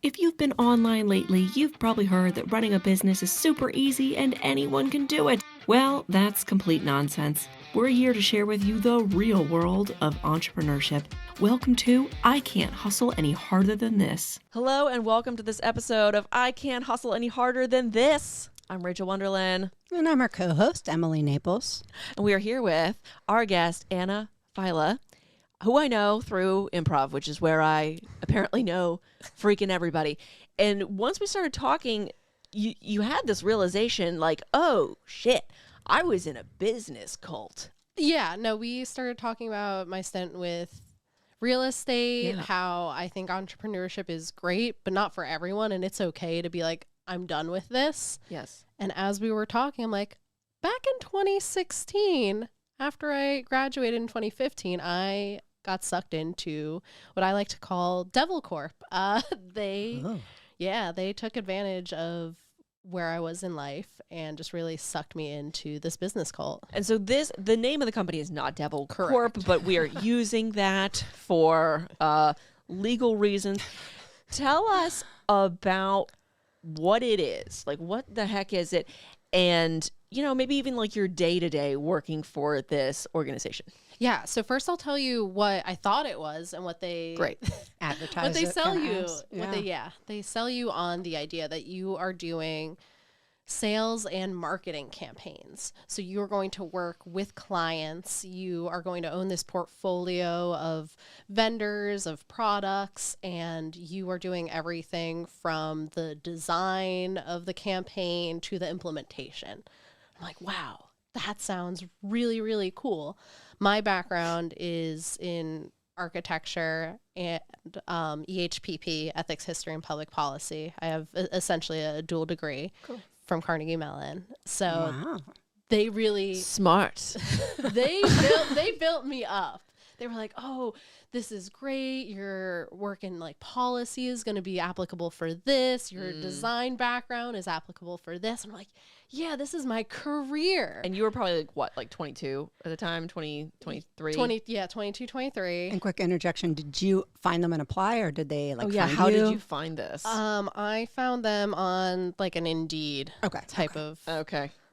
If you've been online lately, you've probably heard that running a business is super easy and anyone can do it. Well, that's complete nonsense. We're here to share with you the real world of entrepreneurship. Welcome to I Can't Hustle Any Harder Than This. Hello and welcome to this episode of I Can't Hustle Any Harder Than This. I'm Rachael Wonderlin. And I'm our co-host, Emily Naples. And we are here with our guest, Anna Faila, who I know through improv, which is where I apparently know freaking everybody. And once we started talking, you had this realization like, oh, shit, I was in a business cult. Yeah, no, we started talking about my stint with real estate, how I think entrepreneurship is great, but not for everyone. And it's okay to be like, I'm done with this. Yes. And as we were talking, I'm like, back in 2016, after I graduated in 2015, I got sucked into what I like to call DevilCorp. They took advantage of where I was in life and just really sucked me into this business cult. And so the name of the company is not DevilCorp, but we are using that for legal reasons. Tell us about what it is. Like, what the heck is it? And, you know, maybe even like your day-to-day working for this organization. Yeah. So first I'll tell you what I thought it was and what they Advertise what they it sell you. as. They sell you on the idea that you are doing sales and marketing campaigns. So you're going to work with clients. You are going to own this portfolio of vendors, of products, and you are doing everything from the design of the campaign to the implementation. I'm like, wow, that sounds really, really cool. My background is in architecture and EHPP, Ethics, History, and Public Policy. I have essentially a dual degree from Carnegie Mellon. So they really smart. they built me up. They were like, oh, this is great. Your work in like policy is going to be applicable for this. Your design background is applicable for this. I'm like, yeah, this is my career. And you were probably like, what, like 22 at the time, 20, 23? 22, 23. And quick interjection, did you find them and apply, or did they find how you? did you find this? I found them on like an Indeed type of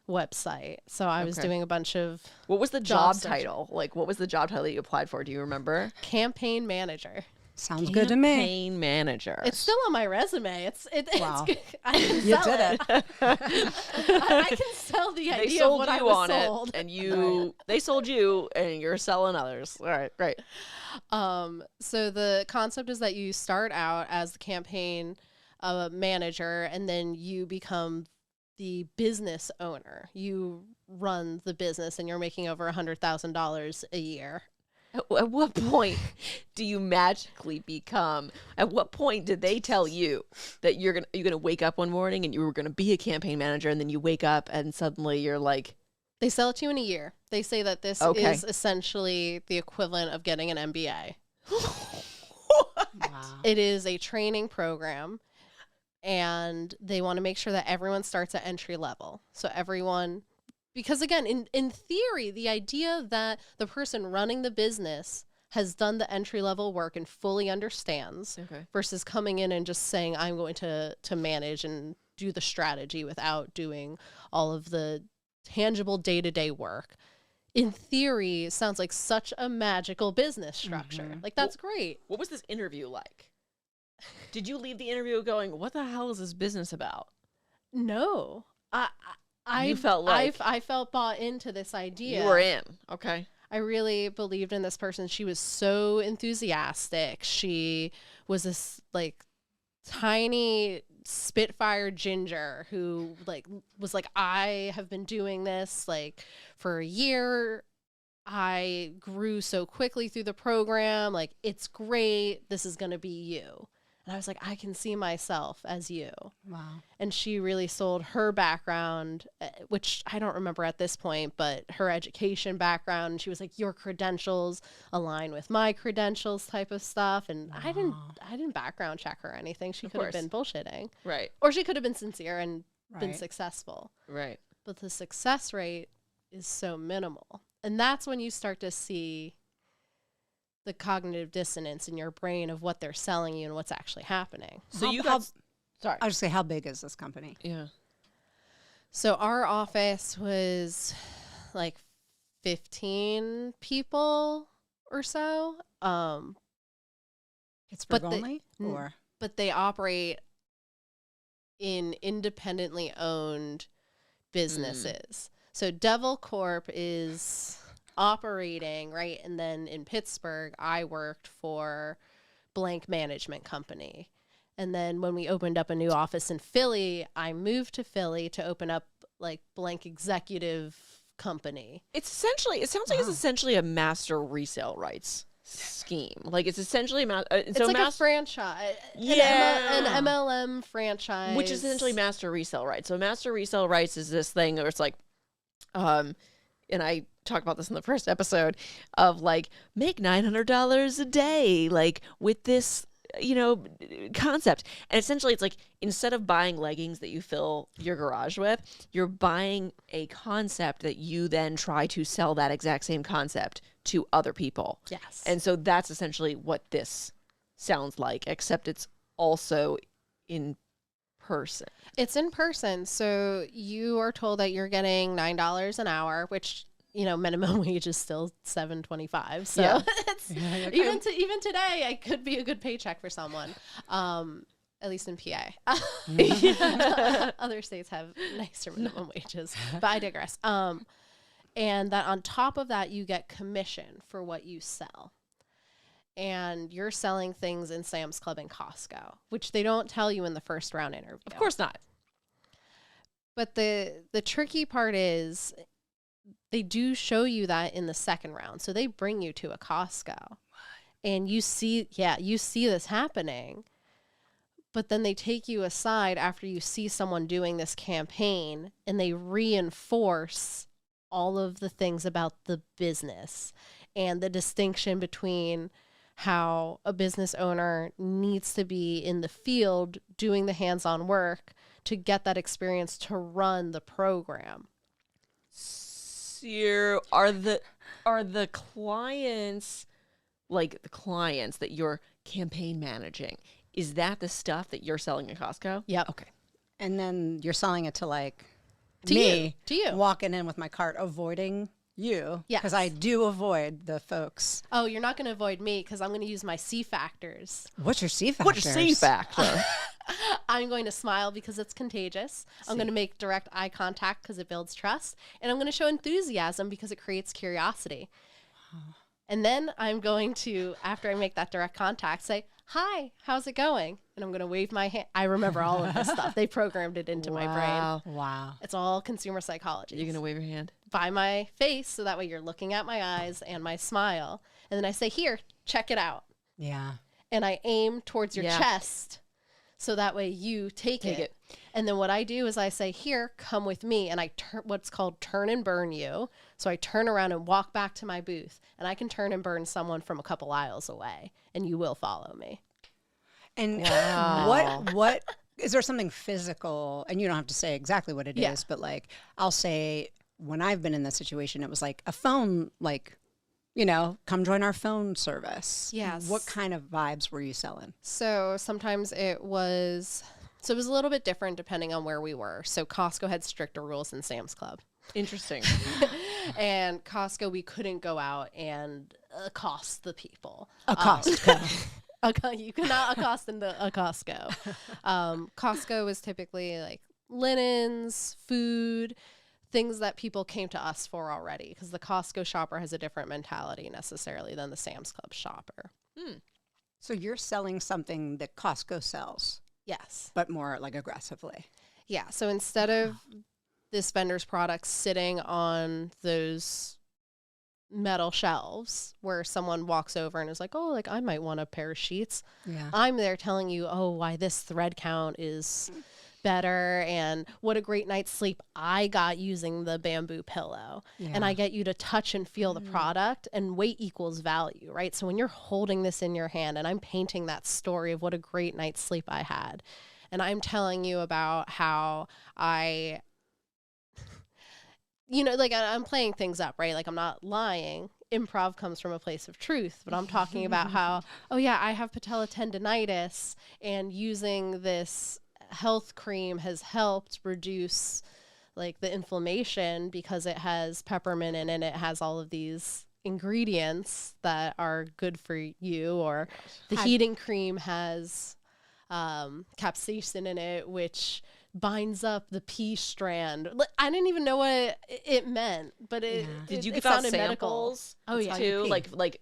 website. So I was doing a bunch of what was the job title? Like, what was the job title that you applied for? Do you remember? Campaign manager. Sounds good to me. Campaign manager. It's still on my resume. It's good. I can You sell did it. I can sell the They idea sold of what you I was on sold. it, and they sold you, and you're selling others. All right, great. So the concept is that you start out as the campaign manager, and then you become the business owner. You run the business, and you're making over $100,000 a year. At what point do you magically become? At what point did they tell you that you're gonna wake up one morning and you were gonna be a campaign manager, and then you wake up and suddenly you're like? They sell it to you in a year. They say that this is essentially the equivalent of getting an MBA. Wow. It is a training program, and they want to make sure that everyone starts at entry level. So everyone. Because again, in theory, the idea that the person running the business has done the entry-level work and fully understands versus coming in and just saying, I'm going to manage and do the strategy without doing all of the tangible day-to-day work. In theory, sounds like such a magical business structure. Like, that's great. What was this interview like? Did you leave the interview going, what the hell is this business about? No. I felt bought into this idea. You were in. Okay. I really believed in this person. She was so enthusiastic. She was this like tiny Spitfire ginger who was like, I have been doing this like for a year. I grew so quickly through the program. Like, it's great. This is going to be you. And I was like, I can see myself as you. Wow. And she really sold her background, which I don't remember at this point, but her education background. And she was like, your credentials align with my credentials type of stuff. And I didn't background check her or anything. She could have been bullshitting. Right. Or she could have been sincere and been successful. Right. But the success rate is so minimal. And that's when you start to see the cognitive dissonance in your brain of what they're selling you and what's actually happening. So sorry. I was say, how big is this company? Yeah. So our office was like 15 people or so. Pittsburgh but the- only? Or But they operate in independently owned businesses. So DevilCorp is operating, right? And then in Pittsburgh, I worked for blank management company. And then when we opened up a new office in Philly, I moved to Philly to open up like blank executive company. It sounds like it's essentially a master resale rights scheme. Like it's essentially It's like a franchise. Yeah. An MLM franchise. which is essentially master resale rights. So master resale rights is this thing where it's like, and I talked about this in the first episode of like make $900 a day, like with this, concept. And essentially it's like, instead of buying leggings that you fill your garage with, you're buying a concept that you then try to sell that exact same concept to other people. Yes. And so that's essentially what this sounds like, except it's also in person. It's in person. So you are told that you're getting $9 an hour, which, minimum wage is still $7.25. So Yeah. it's even today, it could be a good paycheck for someone. At least in PA. Other states have nicer minimum wages, but I digress. And that on top of that, you get commission for what you sell. And you're selling things in Sam's Club and Costco, which they don't tell you in the first round interview. Of course not. But the tricky part is they do show you that in the second round. So they bring you to a Costco and you see this happening, but then they take you aside after you see someone doing this campaign and they reinforce all of the things about the business and the distinction between how a business owner needs to be in the field doing the hands-on work to get that experience to run the program. So are the clients, like the clients that you're campaign managing, is that the stuff that you're selling at Costco? Yep. Okay. and then you're selling it to like To me, you. walking in with my cart, avoiding you. Yes. Because I do avoid the folks. Oh, you're not going to avoid me because I'm going to use my C factors. What's your C factor? What's your C factor? I'm going to smile because it's contagious. I'm going to make direct eye contact because it builds trust. And I'm going to show enthusiasm because it creates curiosity. And then I'm going to, after I make that direct contact, say, hi, how's it going? And I'm going to wave my hand. I remember all of this stuff. They programmed it into my brain. Wow. It's all consumer psychology. You're going to wave your hand? By my face, so that way you're looking at my eyes and my smile. And then I say, here, check it out. Yeah. And I aim towards your Yeah. chest, so that way you take it. And then what I do is I say, here, come with me. And I turn what's called turn and burn you. So I turn around and walk back to my booth. And I can turn and burn someone from a couple aisles away. And you will follow me. And Wow. what is there something physical? And you don't have to say exactly what it is, Yeah. but like I'll say when I've been in this situation, it was like a phone, like, come join our phone service. Yes. What kind of vibes were you selling? So sometimes it was a little bit different depending on where we were. So Costco had stricter rules than Sam's Club. Interesting. And Costco, we couldn't go out and accost the people. You cannot accost in a Costco. Costco is typically like linens, food, things that people came to us for already, because the Costco shopper has a different mentality necessarily than the Sam's Club shopper. So you're selling something that Costco sells, Yes. but more like aggressively. Yeah. So instead of this vendor's products sitting on those metal shelves where someone walks over and is like, oh, like I might want a pair of sheets. Yeah. I'm there telling you, oh, why this thread count is better and what a great night's sleep I got using the bamboo pillow. And I get you to touch and feel the product, and weight equals value, right? So when you're holding this in your hand and I'm painting that story of what a great night's sleep I had, and I'm telling you about how I'm playing things up, right? Like I'm not lying. improv comes from a place of truth, but I'm talking about how, oh yeah, I have patella tendonitis, and using this health cream has helped reduce like the inflammation because it has peppermint in it, and it has all of these ingredients that are good for you. Or the heating cream has capsaicin in it, which binds up the pea strand. I didn't even know what it meant, but Did you it give out sounded samples? medical. Oh yeah, Too? Like,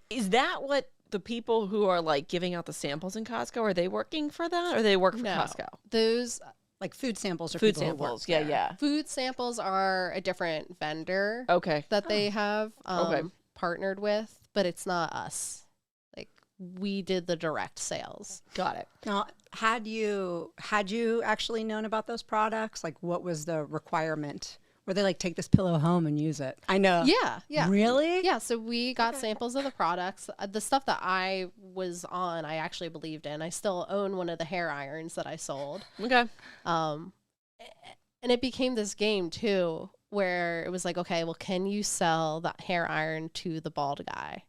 is that what the people who are like giving out the samples in Costco, are they working for that, or they work for no, Costco? those Like food samples or Food people who work samples, yeah, there. yeah. food samples are a different vendor Okay. that they have Okay. partnered with, but it's not us. Like, we did the direct sales. Got it. Now, had you actually known about those products? Like, what was the requirement? Were they like, take this pillow home and use it? I know. Yeah. Really? Yeah, so we got samples of the products. The stuff that I was on, I actually believed in. I still own one of the hair irons that I sold. Okay. And it became this game too, where it was like, okay, well, can you sell that hair iron to the bald guy?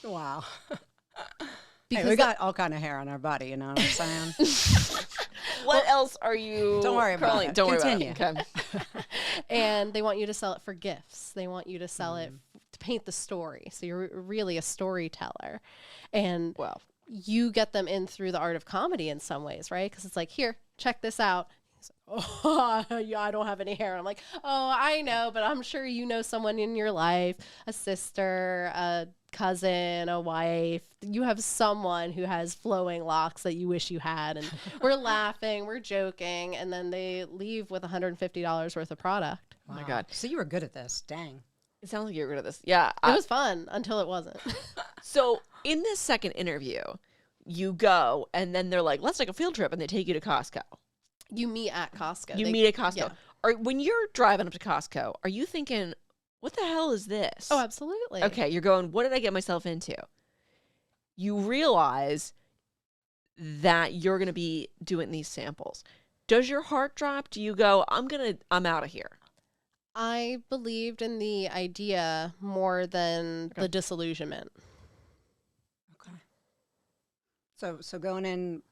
Wow. Because Hey, we got all kind of hair on our body, you know what I'm saying? What else are you? Don't worry about curling? it. Don't Continue. worry about it. Okay. and they want you to sell it for gifts. They want you to sell it to paint the story. So you're really a storyteller. And Well, you get them in through the art of comedy in some ways, right? Because it's like, here, check this out. He's like, oh, yeah, I don't have any hair. I'm like, oh, I know, but I'm sure you know someone in your life, a sister, a cousin, a wife. You have someone who has flowing locks that you wish you had. And we're laughing, we're joking, and then they leave with $150 worth of product. oh my God. So you were good at this. Dang. It sounds like you're good at this. Yeah. It was fun until it wasn't. So in this second interview, you go and then they're like, let's take a field trip, and they take you to Costco. You meet at Costco. You They- meet at Costco. yeah. Or when you're driving up to Costco, are you thinking, what the hell is this? Oh, absolutely. Okay, you're going, what did I get myself into? You realize that you're going to be doing these samples. Does your heart drop? Do you go, I'm out of here? I believed in the idea more than the disillusionment. Okay. So going in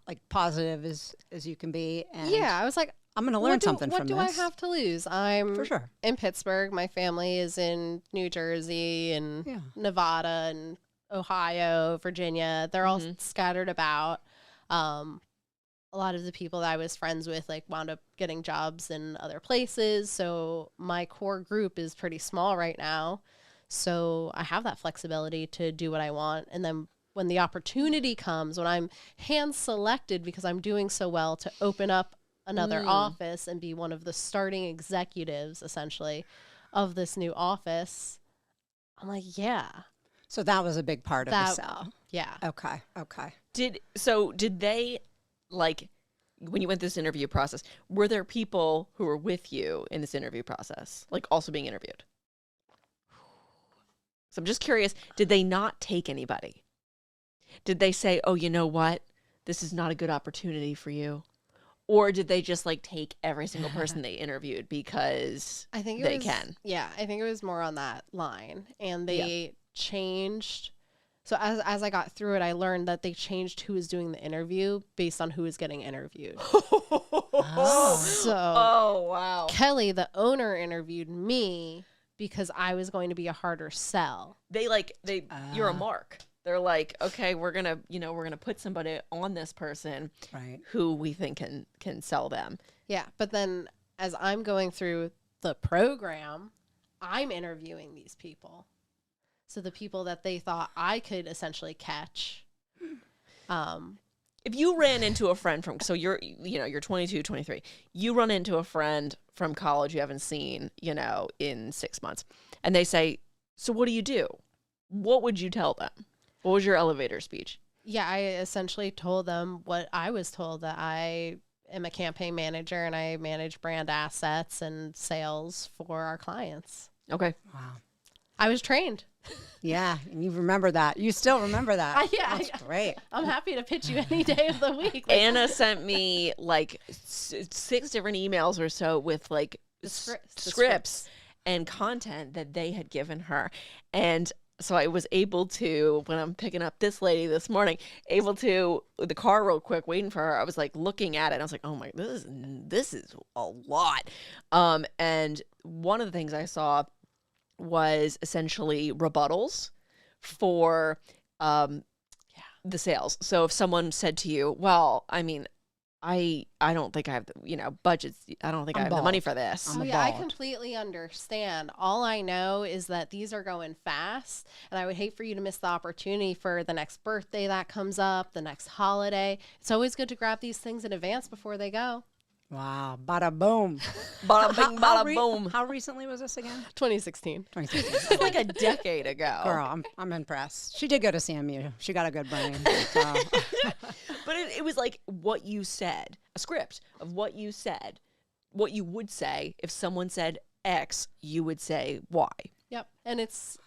like positive as you can be. And Yeah, I was like, I'm going to learn something what from do this. I have to lose? I'm For sure. in Pittsburgh. My family is in New Jersey and Yeah. Nevada and Ohio, Virginia. They're all scattered about. A lot of the people that I was friends with like wound up getting jobs in other places. So my core group is pretty small right now. So I have that flexibility to do what I want. And then when the opportunity comes, when I'm hand selected because I'm doing so well to open up another office and be one of the starting executives essentially of this new office, I'm like, yeah. So that was a big part of the sell. Yeah. Okay. Did they, like, when you went through this interview process, were there people who were with you in this interview process, like also being interviewed? So I'm just curious, did they not take anybody? Did they say, oh, you know what? This is not a good opportunity for you? Or did they just like take every single person they interviewed because I think they can? Yeah, I think it was more on that line. And they changed. So as I got through it, I learned that they changed who was doing the interview based on who was getting interviewed. So Oh, wow. Kelly, the owner, interviewed me because I was going to be a harder sell. You're a mark. They're like, okay, we're gonna put somebody on this person, Right. who we think can sell them. Yeah, but then as I'm going through the program, I'm interviewing these people. So the people that they thought I could essentially catch. If you ran into a friend so you're 22, 23, you run into a friend from college you haven't seen, in 6 months, and they say, so what do? What would you tell them? What was your elevator speech? Yeah, I essentially told them what I was told, that I am a campaign manager and I manage brand assets and sales for our clients. Okay. Wow. I was trained. Yeah, and you remember that. You still remember that. Yeah, That's great. I'm happy to pitch you any day of the week. Anna sent me like 6 different emails or so with like The scripts. scripts. and content that they had given her. And so I was able to, when I'm picking up this lady this morning, able to, the car real quick, waiting for her, I was like looking at it and I was like, oh my, this is a lot. And one of the things I saw was essentially rebuttals for the sales. So if someone said to you, well, I mean, I don't think I have the, budgets. I don't think I have the money for this. Oh yeah, I completely understand. All I know is that these are going fast, and I would hate for you to miss the opportunity for the next birthday that comes up, the next holiday. It's always good to grab these things in advance before they go. Wow. Bada boom. Bada bing, bada boom. How recently was this again? 2016. 2016. This is like a decade ago. Girl, I'm impressed. She did go to CMU. She got a good brain. So. But it was like what you said, a script of what you said, what you would say if someone said X, you would say Y. Yep. And it's,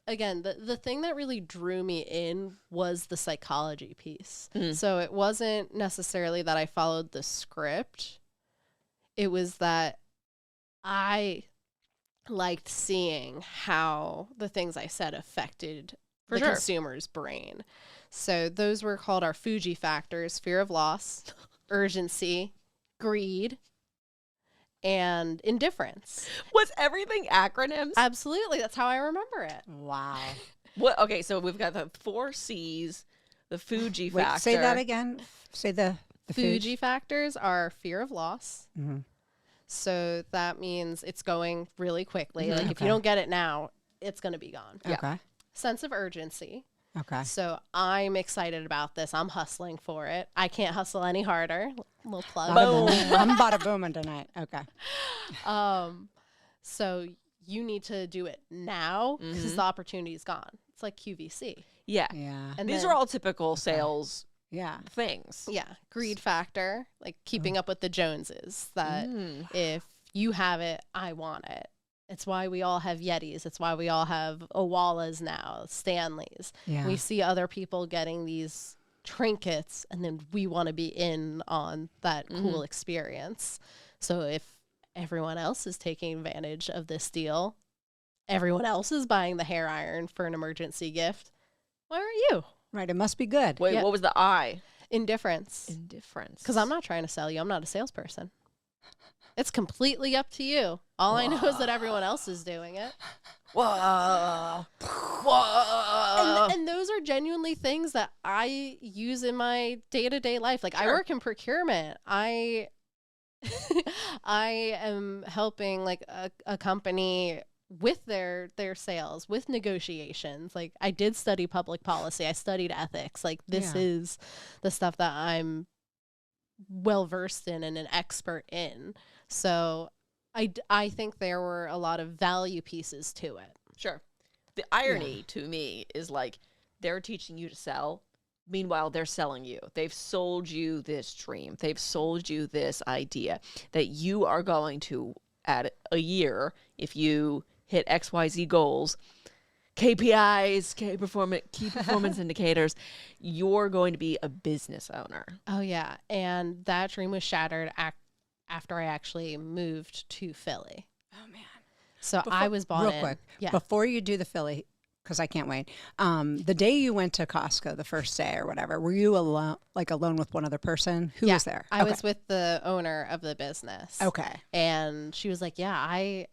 again, the thing that really drew me in was the psychology piece. So it wasn't necessarily that I followed the script. It was that I liked seeing how the things I said affected the consumer's brain. So those were called our Fuji factors: fear of loss, urgency, greed, and indifference. Was everything acronyms? Absolutely. That's how I remember it. Wow. What? Okay, so we've got the 4 C's, the Fuji factor. Wait, say that again. Say the Fuji factors are fear of loss. Mm-hmm. So that means it's going really quickly. Like if you don't get it now, it's going to be gone. Okay. Sense of urgency. Okay. So I'm excited about this. I'm hustling for it. I can't hustle any harder. Little plug. Boom. I'm bada booming tonight. Okay. So you need to do it now because the opportunity is gone. It's like QVC. Yeah. Yeah. And These then- are all typical sales Yeah. things. Yeah. Greed factor, like keeping up with the Joneses, that if you have it, I want it. It's why we all have Yetis. It's why we all have Owalas now, Stanleys. Yeah. We see other people getting these trinkets, and then we want to be in on that cool experience. So if everyone else is taking advantage of this deal, everyone else is buying the hair iron for an emergency gift, why aren't you? Right. It must be good. Wait, Yeah. what was the I? Indifference. Indifference. Because I'm not trying to sell you. I'm not a salesperson. It's completely up to you. All I know is that everyone else is doing it. Whoa. Whoa. And those are genuinely things that I use in my day-to-day life. Like I work in procurement. I am helping like a company with their sales, with negotiations. Like I did study public policy. I studied ethics. Like this is the stuff that I'm well versed in and an expert in. So I think there were a lot of value pieces to it. Sure. The irony to me is like they're teaching you to sell. Meanwhile, they're selling you. They've sold you this dream. They've sold you this idea that you are going to, at a year, if you hit XYZ goals, KPIs, key performance indicators, you're going to be a business owner. Oh, yeah. And that dream was shattered after I actually moved to Philly. Oh, man. So I was bought real in. quick. Yeah. Before you do the Philly, because I can't wait. The day you went to Costco, the first day or whatever, were you alone with one other person? Who was there? I was with the owner of the business. Okay. And she was like, yeah,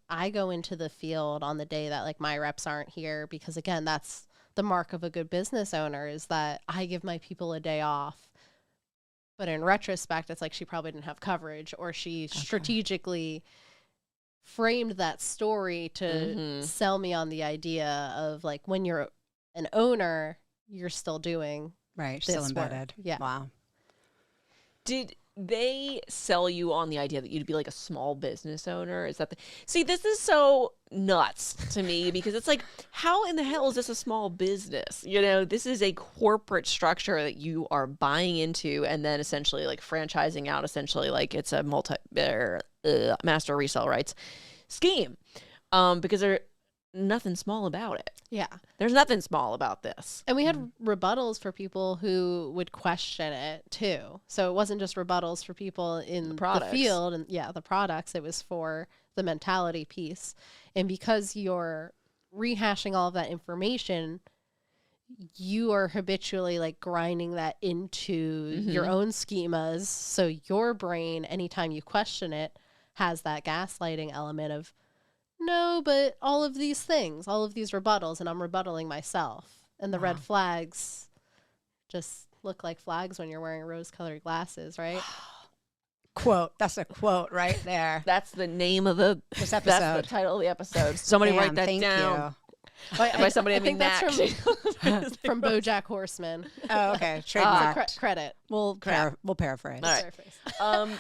I go into the field on the day that like my reps aren't here, because again, that's the mark of a good business owner, is that I give my people a day off. But in retrospect, it's like she probably didn't have coverage, or she strategically framed that story to sell me on the idea of like, when you're an owner, you're still doing Right. this Still work. embedded. Yeah. Wow. Did they sell you on the idea that you'd be like a small business owner? Is that see, this is so nuts to me, because it's like, how in the hell is this a small business? This is a corporate structure that you are buying into and then essentially like franchising out, essentially like it's a master resale rights scheme. Because they're nothing small about it. Yeah. There's nothing small about this. And we had rebuttals for people who would question it too. So it wasn't just rebuttals for people in the field and the products. It was for the mentality piece. And because you're rehashing all of that information, you are habitually like grinding that into your own schemas. So your brain, anytime you question it, has that gaslighting element of, no, but all of these things, all of these rebuttals, and I'm rebuttaling myself. And the red flags just look like flags when you're wearing rose-colored glasses, right? Quote. That's a quote right there. That's the name of this episode. That's the title of the episode. Somebody write that down. By somebody, I mean that's that. from BoJack Horseman. Oh, okay. Trademark. Credit. We'll paraphrase. All right.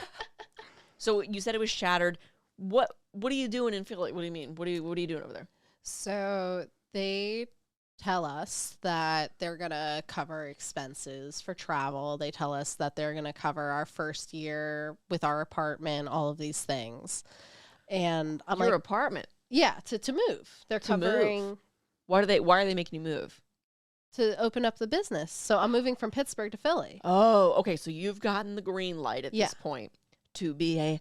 So you said it was shattered. What are you doing in Philly? What do you mean? What are you doing over there? So they tell us that they're going to cover expenses for travel. They tell us that they're going to cover our first year with our apartment, all of these things. And I'm Your like, apartment? Yeah, to move. They're covering. Move. Why are they making you move? To open up the business. So I'm moving from Pittsburgh to Philly. Oh, okay. So you've gotten the green light at this point to be a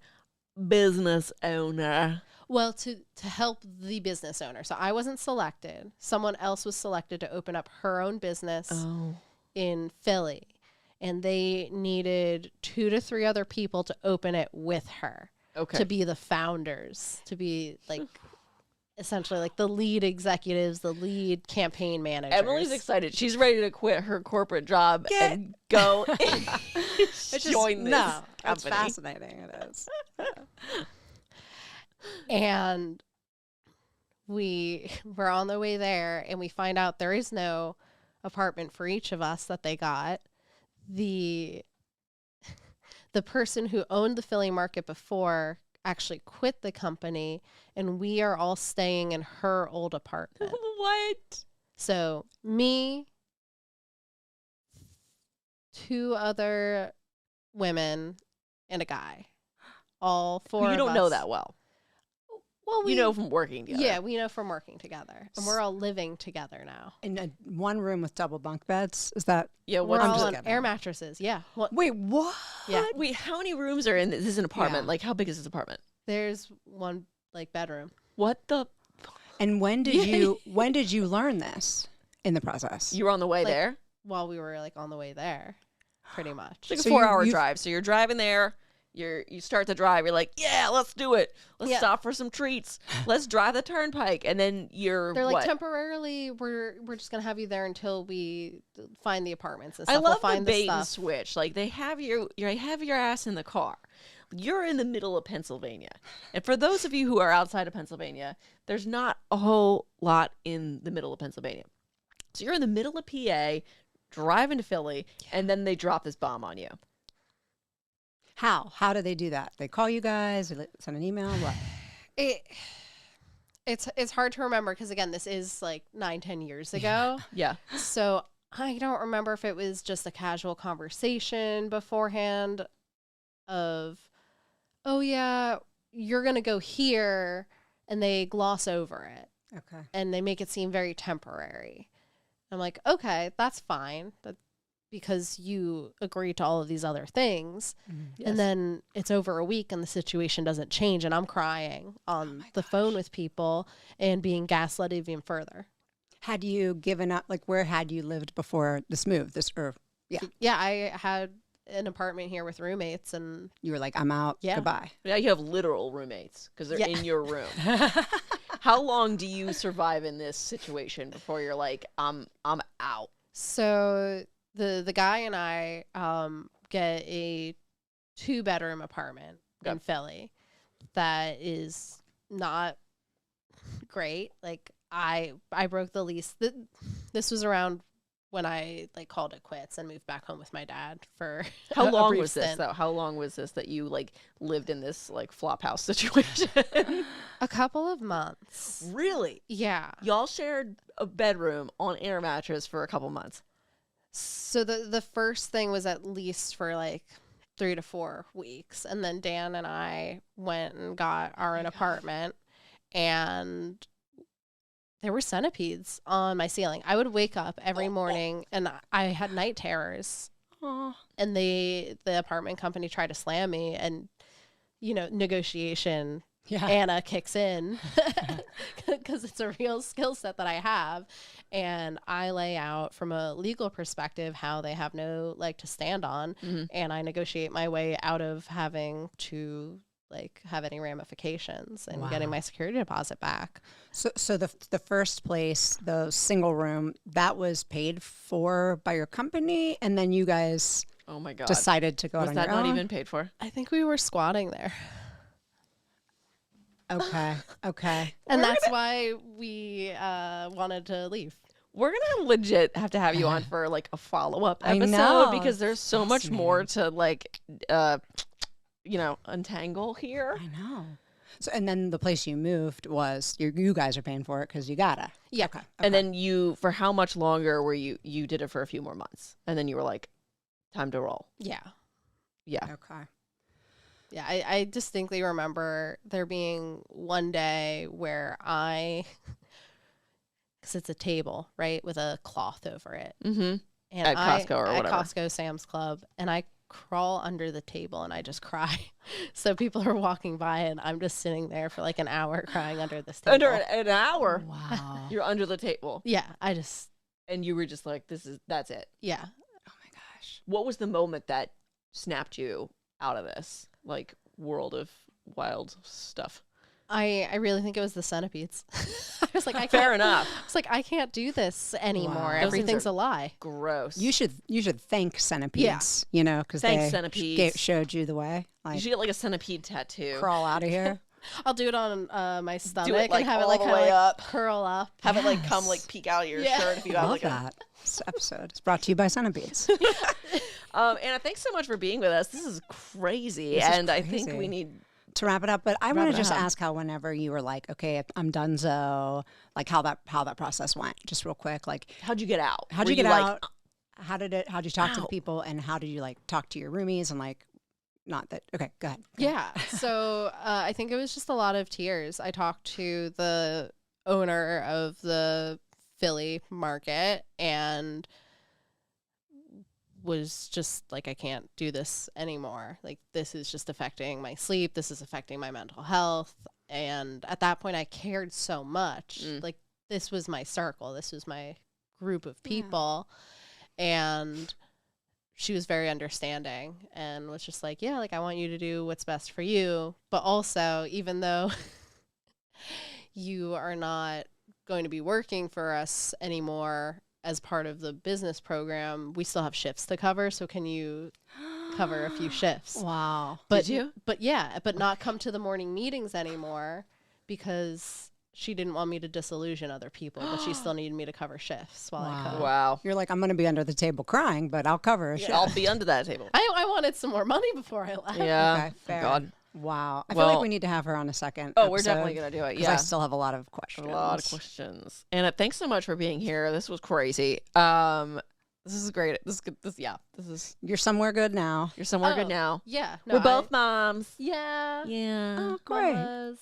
business owner. Well, to help the business owner. So I wasn't selected. Someone else was selected to open up her own business in Philly. And they needed 2 to 3 other people to open it with her. Okay. To be the founders, to be like essentially like the lead executives, the lead campaign managers. Emily's excited. She's ready to quit her corporate job and go join this company. It's fascinating. It is. And we're on the way there, and we find out there is no apartment for each of us that they got. The person who owned the Philly market before actually quit the company, and we are all staying in her old apartment. What? So me, 2 other women, and a guy. All 4 of us. You don't know that well. Well, you know from working together. Yeah, we know from working together. And we're all living together now. In one room with double bunk beds? Is that? Yeah, we're all on air mattresses. Yeah. Well, wait, what? Yeah. Wait, how many rooms are in this? This is an apartment. Yeah. Like, how big is this apartment? There's one, like, bedroom. What the? And when did you learn this in the process? You were on the way there? While we were, like, on the way there, pretty much. It's like a 4-hour drive. So you're driving there. You start the drive. You're like, yeah, let's do it. Let's stop for some treats. Let's drive the turnpike. And then they're like, temporarily, we're just gonna have you there until we find the apartments and stuff. I love the bait and switch. Like they have your ass in the car. You're in the middle of Pennsylvania, and for those of you who are outside of Pennsylvania, there's not a whole lot in the middle of Pennsylvania. So you're in the middle of PA, driving to Philly, and then they drop this bomb on you. How do they do that? They call you guys, they send an email, what? It's hard to remember because, again, this is like 9-10 years ago. Yeah. So I don't remember if it was just a casual conversation beforehand of, oh, yeah, you're going to go here, and they gloss over it. Okay. And they make it seem very temporary. I'm like, okay, that's fine. Because you agree to all of these other things. Mm-hmm. Yes. And then it's over a week and the situation doesn't change, and I'm crying on the phone with people and being gaslit even further. Had you given up, like where had you lived before this move? Yeah, I had an apartment here with roommates, and you were like, I'm out, goodbye. Yeah, you have literal roommates because they're in your room. How long do you survive in this situation before you're like, I'm out? So the guy and I get a 2-bedroom apartment in Philly that is not great. Like I broke the lease. This was around when I like called it quits and moved back home with my dad for How long was this though? How long was this that you like lived in this like flop house situation? A couple of months. Really? Yeah. Y'all shared a bedroom on air mattress for a couple months. So the first thing was at least for like 3 to 4 weeks. And then Dan and I went and got our own apartment. And there were centipedes on my ceiling. I would wake up every morning and I had night terrors. And the apartment company tried to slam me, and negotiation, Anna kicks in because it's a real skill set that I have. And I lay out from a legal perspective how they have no leg to stand on. And I negotiate my way out of having to have any ramifications and getting my security deposit back. So the first place, the single room, that was paid for by your company, and then you guys Oh my God. decided to go out on Was your that not own? even paid for? I think we were squatting there. Okay. And that's why we wanted to leave. We're gonna legit have to have you on for like a follow-up I episode know. because there's so much more to untangle here. I know. So, and then the place you moved was you guys are paying for it because you gotta. Yeah. Okay. And then for how much longer were you did it for a few more months, and then you were like, time to roll. Yeah. Yeah. Okay. Yeah, I distinctly remember there being one day where because it's a table, right, with a cloth over it. Mm-hmm. And At Costco or whatever. At Costco, Sam's Club. And I crawl under the table and I just cry. So people are walking by and I'm just sitting there for like an hour crying under this table. Under an hour. Wow. You're under the table. Yeah, And you were just like, that's it. yeah. Oh my gosh. What was the moment that snapped you out of this, like, world of wild stuff? I really think it was the centipedes. I was like, Fair enough. It's like, I can't do this anymore. Wow. Those things Everything's are a lie. Gross. You should thank centipedes. Because Thanks, they centipedes. showed you the way. You Like should get like a centipede tattoo. crawl out of here. I'll do it on my stomach like, and have it all like the kind of way like up. curl up. Have it like come Yes. like peek out of your Yeah. shirt if you have Love like a. that. This episode is brought to you by centipedes. Anna, thanks so much for being with us. This is crazy, This is and I think crazy. we need. To wrap it up, but I Wrap want it to just up. ask how whenever you were like, okay, I'm donezo, like how that process went, just real quick. Like, How'd you get out? how'd Were you get like, out? How'd you talk to the Ow. people, and how did you like talk to your roomies and like, not that. Okay, go ahead. Yeah. So I think it was just a lot of tears. I talked to the owner of the Philly market and was just like, I can't do this anymore. Like, this is just affecting my sleep. This is affecting my mental health. And at that point, I cared so much. Like, this was my circle. This was my group of people. And she was very understanding and was just like, yeah, like, I want you to do what's best for you. But also, even though you are not going to be working for us anymore as part of the business program, we still have shifts to cover. So can you cover a few shifts? Wow. But Did you? But yeah, but not come to the morning meetings anymore because she didn't want me to disillusion other people, but she still needed me to cover shifts while I could. Wow. You're like, I'm going to be under the table crying, but I'll cover a shift. I'll be under that table. I wanted some more money before I left. Yeah. Okay, fair. God. Wow. I feel Well- like we need to have her on a second. Oh, we're definitely episode, gonna do it. 'cause I Yeah. still have a lot of questions. A lot of questions. Anna, thanks so much for being here. This was crazy. This is great. This is good. This is You're somewhere good now. you're somewhere Oh, good now. Yeah. No, We're both moms. Yeah. Yeah. Oh, great. Mamas.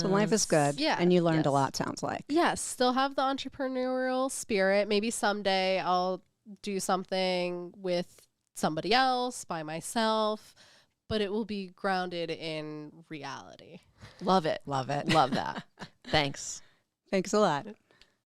So life is good. Yeah, And you learned a yes. lot, sounds like. Yes, still have the entrepreneurial spirit. Maybe someday I'll do something with somebody else, by myself, but it will be grounded in reality. Love it. Love it. Love that. Thanks. Thanks a lot.